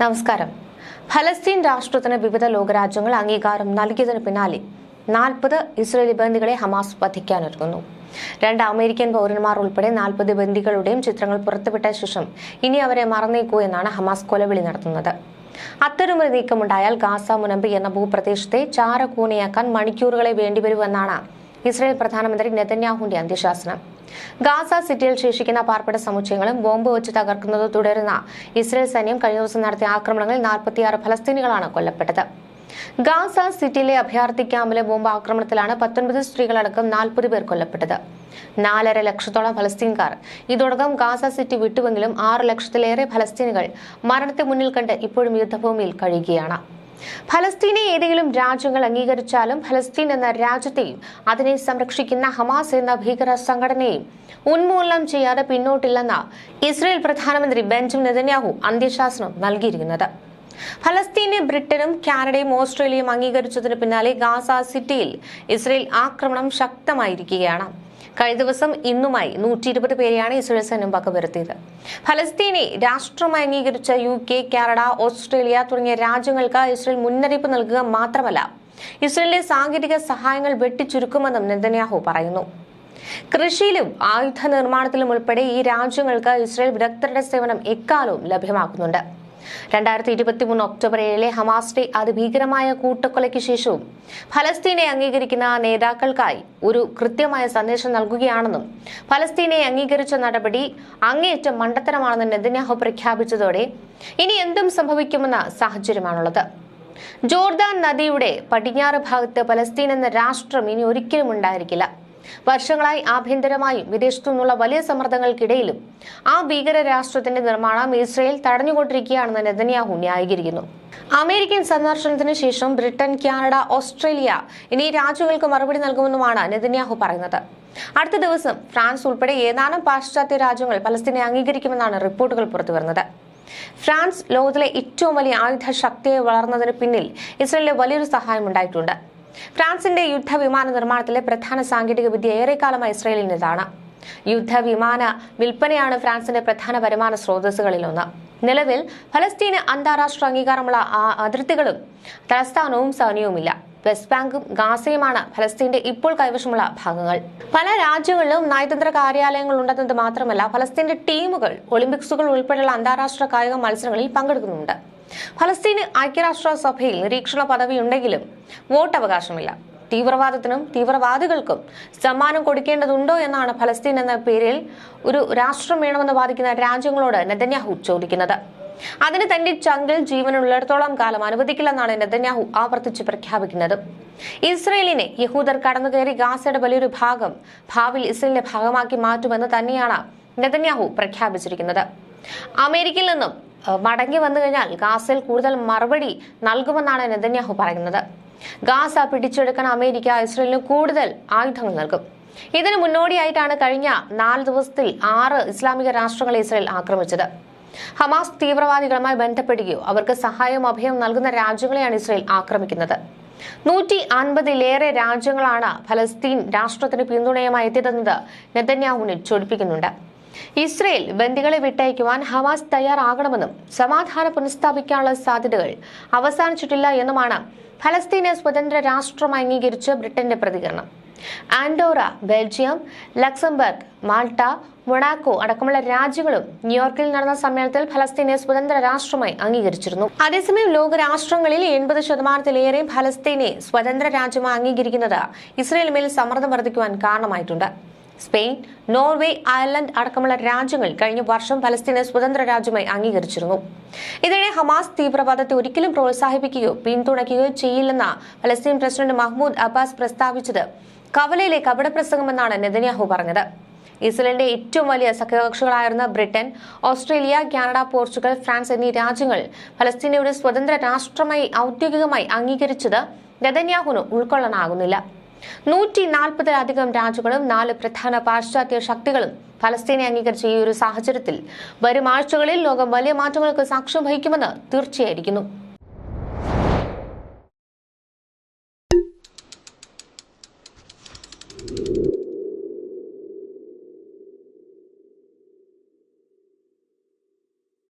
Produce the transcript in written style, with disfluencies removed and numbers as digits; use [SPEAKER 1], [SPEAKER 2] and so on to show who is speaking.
[SPEAKER 1] നമസ്കാരം. ഫലസ്തീൻ രാഷ്ട്രത്തിന് വിവിധ ലോകരാജ്യങ്ങൾ അംഗീകാരം നൽകിയതിന് പിന്നാലെ 40 ഇസ്രയേലി ബന്ദികളെ ഹമാസ് വധിക്കാനൊരുങ്ങുന്നു. 2 അമേരിക്കൻ പൗരന്മാർ ഉൾപ്പെടെ 40 ബന്ദികളുടെയും ചിത്രങ്ങൾ പുറത്തുവിട്ട ശേഷം ഇനി അവരെ മറന്നേക്കൂ എന്നാണ് ഹമാസ് കൊലവിളി നടത്തുന്നത്. അത്തരമൊരു നീക്കമുണ്ടായാൽ ഗാസ മുനമ്പ് എന്ന ഭൂപ്രദേശത്തെ ചാരക്കൂനയാക്കാൻ മണിക്കൂറുകളെ വേണ്ടിവരുമെന്നാണ് ഇസ്രയേൽ പ്രധാനമന്ത്രി നെതന്യാഹുവിന്റെ അന്ത്യശാസനം. ഗാസ സിറ്റിയിൽ ശേഷിക്കുന്ന പാർപ്പിട സമുച്ചയങ്ങളും ബോംബ് വെച്ച് തകർക്കുന്നത് തുടരുന്ന ഇസ്രയേൽ സൈന്യം കഴിഞ്ഞ ദിവസം നടത്തിയ ആക്രമണങ്ങളിൽ 46 ഫലസ്തീനികളാണ് കൊല്ലപ്പെട്ടത്. ഗാസ സിറ്റിയിലെ അഭയാർത്ഥി ക്യാമ്പിലെ ബോംബ് ആക്രമണത്തിലാണ് 19 സ്ത്രീകളടക്കം 40 പേർ കൊല്ലപ്പെട്ടത്. 4.5 ലക്ഷത്തോളം ഫലസ്തീൻകാർ ഇതോടകം ഗാസ സിറ്റി വിട്ടുവെങ്കിലും 6 ലക്ഷത്തിലേറെ ഫലസ്തീനികൾ മരണത്തെ മുന്നിൽ കണ്ട് ഇപ്പോഴും യുദ്ധഭൂമിയിൽ കഴിയുകയാണ്. ഫലസ്തീനെ ഏതെങ്കിലും രാജ്യങ്ങൾ അംഗീകരിച്ചാലും ഫലസ്തീൻ എന്ന രാജ്യത്തെയും അതിനെ സംരക്ഷിക്കുന്ന ഹമാസ് എന്ന ഭീകര സംഘടനയെയും ഉന്മൂലനം ചെയ്യാതെ പിന്നോട്ടില്ലെന്ന് ഇസ്രയേൽ പ്രധാനമന്ത്രി ബെഞ്ചമിൻ നെതന്യാഹു അന്ത്യശാസനം നൽകിയിരിക്കുന്നത്. ഫലസ്തീനെ ബ്രിട്ടനും കാനഡയും ഓസ്ട്രേലിയയും അംഗീകരിച്ചതിന് പിന്നാലെ ഗാസ സിറ്റിയിൽ ഇസ്രയേൽ ആക്രമണം ശക്തമായിരിക്കുകയാണ്. കഴിഞ്ഞ ദിവസം ഇന്നുമായി 120 പേരെയാണ് ഇസ്രയേൽ സൈന്യം വകവരുത്തിയത്. ഫലസ്തീനെ രാഷ്ട്രമായി അംഗീകരിച്ച UK, കാനഡ, ഓസ്ട്രേലിയ തുടങ്ങിയ രാജ്യങ്ങൾക്ക് ഇസ്രയേൽ മുന്നറിയിപ്പ് നൽകുക മാത്രമല്ല, ഇസ്രയേലിലെ സാങ്കേതിക സഹായങ്ങൾ വെട്ടിച്ചുരുക്കുമെന്നും നെതന്യാഹു പറയുന്നു. കൃഷിയിലും ആയുധ നിർമ്മാണത്തിലും ഉൾപ്പെടെ ഈ രാജ്യങ്ങൾക്ക് ഇസ്രയേൽ വിദഗ്ധരുടെ സേവനം എക്കാലവും ലഭ്യമാക്കുന്നുണ്ട്. 2023 ഒക്ടോബർ 7 ഹമാസിന്റെ അതിഭീകരമായ കൂട്ടക്കൊലയ്ക്ക് ശേഷവും ഫലസ്തീനെ അംഗീകരിക്കുന്ന നേതാക്കൾക്കായി ഒരു കൃത്യമായ സന്ദേശം നൽകുകയാണെന്നും ഫലസ്തീനെ അംഗീകരിച്ച നടപടി അങ്ങേയറ്റം മണ്ടത്തരമാണെന്ന് നെതന്യാഹു പ്രഖ്യാപിച്ചതോടെ ഇനി എന്തും സംഭവിക്കുമെന്ന സാഹചര്യമാണുള്ളത്. ജോർദാൻ നദിയുടെ പടിഞ്ഞാറ് ഭാഗത്ത് ഫലസ്തീൻ എന്ന രാഷ്ട്രം ഇനി ഒരിക്കലും ഉണ്ടായിരിക്കില്ല. വർഷങ്ങളായി ആഭ്യന്തരമായും വിദേശത്തു നിന്നുള്ള വലിയ സമ്മർദ്ദങ്ങൾക്കിടയിലും ആ ഭീകര രാഷ്ട്രത്തിന്റെ നിർമ്മാണം ഇസ്രയേൽ തടഞ്ഞുകൊണ്ടിരിക്കുകയാണെന്ന് നെതന്യാഹു ന്യായീകരിക്കുന്നു. അമേരിക്കൻ സന്ദർശനത്തിന് ശേഷം ബ്രിട്ടൻ, കാനഡ, ഓസ്ട്രേലിയ എന്നീ രാജ്യങ്ങൾക്ക് മറുപടി നൽകുമെന്നുമാണ് നെതന്യാഹു പറയുന്നത്. അടുത്ത ദിവസം ഫ്രാൻസ് ഉൾപ്പെടെ ഏതാനും പാശ്ചാത്യ രാജ്യങ്ങൾ ഫലസ്തീനെ അംഗീകരിക്കുമെന്നാണ് റിപ്പോർട്ടുകൾ പുറത്തുവരുന്നത്. ഫ്രാൻസ് ലോകത്തിലെ ഏറ്റവും വലിയ ആയുധ ശക്തിയെ വളർന്നതിന് പിന്നിൽ ഇസ്രയേലിന് വലിയൊരു സഹായം ഉണ്ടായിട്ടുണ്ട്. ഫ്രാൻസിന്റെ യുദ്ധവിമാന നിർമ്മാണത്തിലെ പ്രധാന സാങ്കേതിക വിദ്യ ഏറെക്കാലമായി ഇസ്രയേലിൻ്റെതാണ്. യുദ്ധവിമാന വിൽപ്പനയാണ് ഫ്രാൻസിന്റെ പ്രധാന വരുമാന സ്രോതസ്സുകളിലൊന്ന്. നിലവിൽ ഫലസ്തീന് അന്താരാഷ്ട്ര അംഗീകാരമുള്ള അതിർത്തികളും തലസ്ഥാനവും സൈന്യവുമില്ല. വെസ്റ്റ് ബാങ്കും ഗാസയുമാണ് ഫലസ്തീന്റെ ഇപ്പോൾ കൈവശമുള്ള ഭാഗങ്ങൾ. പല രാജ്യങ്ങളിലും നയതന്ത്ര കാര്യാലയങ്ങൾ ഉണ്ടെന്നത് മാത്രമല്ല, ഫലസ്തീന്റെ ടീമുകൾ ഒളിമ്പിക്സുകൾ ഉൾപ്പെടെയുള്ള അന്താരാഷ്ട്ര കായിക മത്സരങ്ങളിൽ പങ്കെടുക്കുന്നുണ്ട്. ഫലസ്തീന് ഐക്യരാഷ്ട്രസഭയിൽ നിരീക്ഷണ പദവി ഉണ്ടെങ്കിലും വോട്ടവകാശമില്ല. തീവ്രവാദത്തിനും തീവ്രവാദികൾക്കും സമ്മാനം കൊടുക്കേണ്ടതുണ്ടോ എന്നാണ് ഫലസ്തീൻ എന്ന പേരിൽ ഒരു രാഷ്ട്രം വേണമെന്ന് വാദിക്കുന്ന രാജ്യങ്ങളോട് നെതന്യാഹു ചോദിക്കുന്നത്. അതിന് തന്റെ ചങ്കിൽ ജീവനുള്ളിടത്തോളം കാലം അനുവദിക്കില്ലെന്നാണ് നെതന്യാഹു ആവർത്തിച്ച് പ്രഖ്യാപിക്കുന്നത്. ഇസ്രയേലിനെ യഹൂദർ കടന്നുകയറി ഗാസയുടെ വലിയൊരു ഭാഗം ഭാവിയിൽ ഇസ്രയേലിന്റെ ഭാഗമാക്കി മാറ്റുമെന്ന് തന്നെയാണ് നെതന്യാഹു പ്രഖ്യാപിച്ചിരിക്കുന്നത്. അമേരിക്കയിൽ നിന്നും മടങ്ങി വന്നു കഴിഞ്ഞാൽ ഗാസയിൽ കൂടുതൽ മറുപടി നൽകുമെന്നാണ് നെതന്യാഹു പറയുന്നത്. ഗാസ പിടിച്ചെടുക്കാൻ അമേരിക്ക ഇസ്രയേലിന് കൂടുതൽ ആയുധങ്ങൾ നൽകും. ഇതിന് മുന്നോടിയായിട്ടാണ് കഴിഞ്ഞ 4 ദിവസത്തിൽ 6 ഇസ്ലാമിക രാഷ്ട്രങ്ങളെ ഇസ്രയേൽ ആക്രമിച്ചത്. ഹമാസ് തീവ്രവാദികളുമായി ബന്ധപ്പെടുകയോ അവർക്ക് സഹായവും അഭയവും നൽകുന്ന രാജ്യങ്ങളെയാണ് ഇസ്രയേൽ ആക്രമിക്കുന്നത്. 150-ലേറെ രാജ്യങ്ങളാണ് ഫലസ്തീൻ രാഷ്ട്രത്തിന് പിന്തുണയുമായി എത്തിയതെന്നത് നെതന്യാഹുവിനെ ചൊടിപ്പിക്കുന്നുണ്ട്. ഇസ്രയേൽ ബന്ദികളെ വിട്ടയക്കുവാൻ ഹമാസ് തയ്യാറാകണമെന്നും സമാധാനം പുനഃസ്ഥാപിക്കാനുള്ള സാധ്യതകൾ അവസാനിച്ചിട്ടില്ല എന്നുമാണ് ഫലസ്തീനെ സ്വതന്ത്ര രാഷ്ട്രമായി അംഗീകരിച്ച് ബ്രിട്ടന്റെ പ്രതികരണം. ആൻഡോറ, ബെൽജിയം, ലക്സംബർഗ്, മാൾട്ട, മൊണാക്കോ അടക്കമുള്ള രാജ്യങ്ങളും ന്യൂയോർക്കിൽ നടന്ന സമ്മേളനത്തിൽ ഫലസ്തീനെ സ്വതന്ത്ര രാഷ്ട്രമായി അംഗീകരിച്ചിരുന്നു. അതേസമയം ലോകരാഷ്ട്രങ്ങളിൽ 80% ഫലസ്തീനെ സ്വതന്ത്ര രാജ്യമായി അംഗീകരിക്കുന്നത് ഇസ്രയേൽ മേൽ സമ്മർദ്ദം വർദ്ധിക്കുവാൻ കാരണമായിട്ടുണ്ട്. സ്പെയിൻ, നോർവേ, അയർലൻഡ് അടക്കമുള്ള രാജ്യങ്ങൾ കഴിഞ്ഞ വർഷം ഫലസ്തീനെ സ്വതന്ത്ര രാജ്യമായി അംഗീകരിച്ചിരുന്നു. ഇതിനെ ഹമാസ് തീവ്രവാദത്തെ ഒരിക്കലും പ്രോത്സാഹിപ്പിക്കുകയോ പിന്തുണയ്ക്കുകയോ ചെയ്യില്ലെന്ന ഫലസ്തീൻ പ്രസിഡന്റ് മഹ്മൂദ് അബ്ബാസ് പ്രസ്താവിച്ചത് കവലയിലെ കപടപ്രസംഗമെന്നാണ് നെതന്യാഹു പറഞ്ഞത്. ഇസ്രയേലിന്റെ ഏറ്റവും വലിയ സഖ്യകക്ഷികളായിരുന്ന Britain, Australia, Canada, Portugal, France എന്നീ രാജ്യങ്ങൾ ഫലസ്തീനെ ഒരു സ്വതന്ത്ര രാഷ്ട്രമായി ഔദ്യോഗികമായി അംഗീകരിച്ചത് നെതന്യാഹുവിന് ഉൾക്കൊള്ളാനാകുന്നില്ല. 140-ലധികം രാജ്യങ്ങളും 4 പ്രധാന പാശ്ചാത്യ ശക്തികളും ഫലസ്തീനെ അംഗീകരിച്ച ഈ ഒരു സാഹചര്യത്തിൽ വരും ആഴ്ചകളിൽ ലോകം വലിയ മാറ്റങ്ങൾക്ക് സാക്ഷ്യം വഹിക്കുമെന്ന് തീർച്ചയായിരിക്കുന്നു.